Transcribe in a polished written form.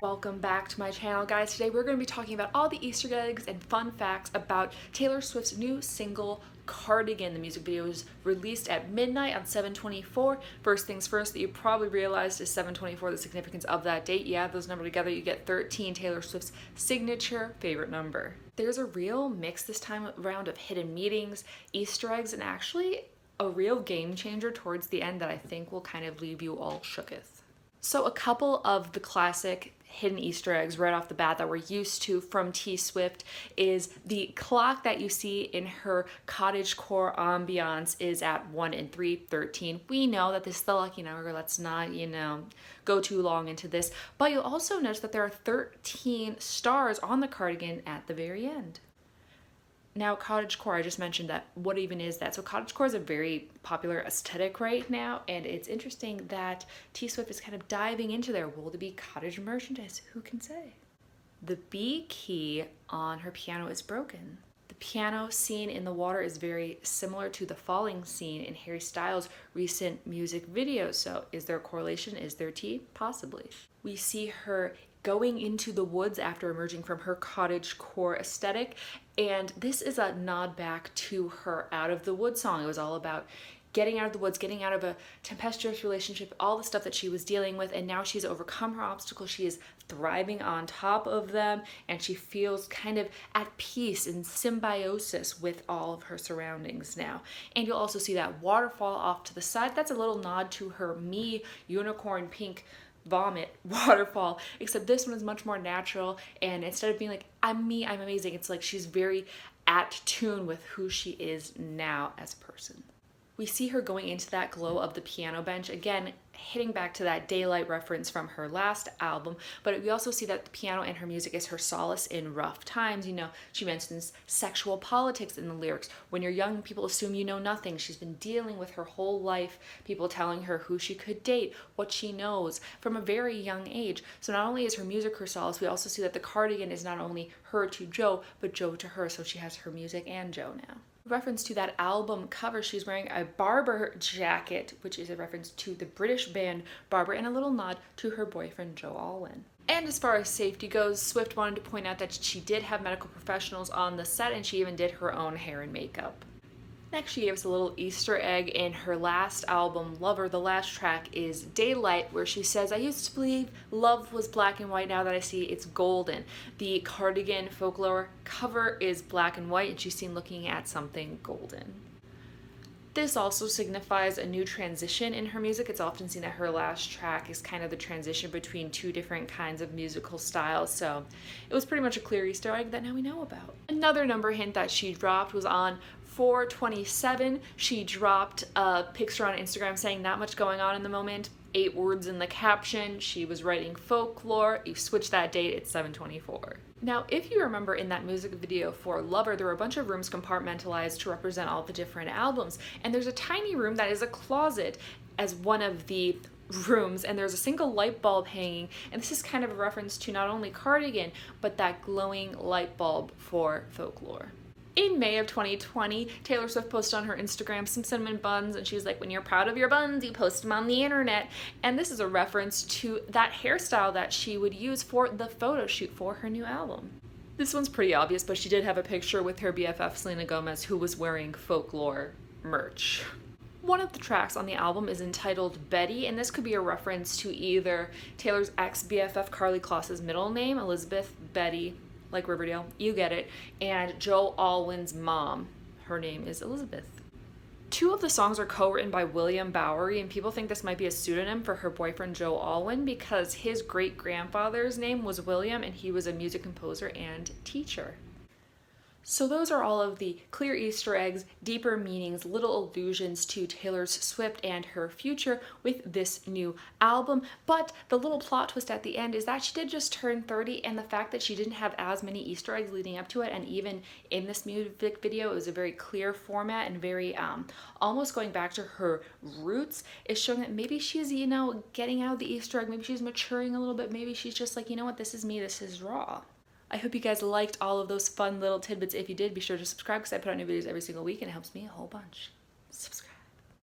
Welcome back to my channel, guys. Today we're going to be talking about all the Easter eggs and fun facts about Taylor Swift's new single, Cardigan. The music video was released at midnight on 7/24. First things first that you probably realized is 7/24, the significance of that date. You add those numbers together, you get 13, Taylor Swift's signature favorite number. There's a real mix this time around of hidden meanings, Easter eggs, and actually a real game changer towards the end that I think will kind of leave you all shooketh. So a couple of the classic hidden Easter eggs right off the bat that we're used to from T Swift is the clock that you see in her cottagecore ambiance is at 1 and 3:13. We know that this is the lucky number. Let's not, go too long into this. But you'll also notice that there are 13 stars on the cardigan at the very end. Now, cottagecore, I just mentioned that. What even is that? So cottagecore is a very popular aesthetic right now, and it's interesting that T Swift is kind of diving into there. Will there be cottage merchandise? Who can say? The B key on her piano is broken. The piano scene in the water is very similar to the falling scene in Harry Styles' recent music video. So is there a correlation? Is there T? Possibly. We see her going into the woods after emerging from her cottagecore aesthetic, and this is a nod back to her Out of the Woods song. It was all about getting out of the woods, getting out of a tempestuous relationship, all the stuff that she was dealing with, and now she's overcome her obstacles. She is thriving on top of them, and she feels kind of at peace and symbiosis with all of her surroundings now. And you'll also see that waterfall off to the side. That's a little nod to her Me unicorn pink vomit waterfall, except this one is much more natural, and instead of being like, I'm me, I'm amazing, it's like she's very at tune with who she is now as a person. We see her going into that glow of the piano bench, again hitting back to that daylight reference from her last album, but we also see that the piano and her music is her solace in rough times. She mentions sexual politics in the lyrics. When you're young, people assume you know nothing. She's been dealing with her whole life, people telling her who she could date, what she knows from a very young age. So not only is her music her solace, we also see that the cardigan is not only her to Joe, but Joe to her, so she has her music and Joe now. Reference to that album cover, she's wearing a Barber jacket, which is a reference to the British band Barber, and a little nod to her boyfriend Joe Alwyn. And as far as safety goes, Swift wanted to point out that she did have medical professionals on the set, and she even did her own hair and makeup. Next, she gave us a little Easter egg in her last album, Lover. The last track is Daylight, where she says, I used to believe love was black and white, now that I see it's golden. The cardigan folklore cover is black and white, and she's seen looking at something golden. This also signifies a new transition in her music. It's often seen that her last track is kind of the transition between two different kinds of musical styles, so it was pretty much a clear Easter egg that now we know about. Another number hint that she dropped was on 4/27. She dropped a picture on Instagram saying not much going on in the moment, 8 words in the caption. She was writing folklore. You switch that date, it's 7/24. Now, if you remember in that music video for Lover, there were a bunch of rooms compartmentalized to represent all the different albums, and there's a tiny room that is a closet as one of the rooms, and there's a single light bulb hanging, and this is kind of a reference to not only Cardigan, but that glowing light bulb for folklore. In May of 2020, Taylor Swift posted on her Instagram some cinnamon buns, and she was like, when you're proud of your buns, you post them on the internet. And this is a reference to that hairstyle that she would use for the photo shoot for her new album. This one's pretty obvious, but she did have a picture with her BFF Selena Gomez, who was wearing folklore merch. One of the tracks on the album is entitled Betty, and this could be a reference to either Taylor's ex-BFF Karlie Kloss's middle name, Elizabeth Betty, like Riverdale, you get it, and Joe Alwyn's mom. Her name is Elizabeth. 2 of the songs are co-written by William Bowery, and people think this might be a pseudonym for her boyfriend Joe Alwyn because his great-grandfather's name was William, and he was a music composer and teacher. So those are all of the clear Easter eggs, deeper meanings, little allusions to Taylor Swift and her future with this new album. But the little plot twist at the end is that she did just turn 30, and the fact that she didn't have as many Easter eggs leading up to it, and even in this music video, it was a very clear format and very almost going back to her roots, is showing that maybe she's, getting out of the Easter egg, maybe she's maturing a little bit, maybe she's just like, this is me, this is raw. I hope you guys liked all of those fun little tidbits. If you did, be sure to subscribe because I put out new videos every single week and it helps me a whole bunch. Subscribe.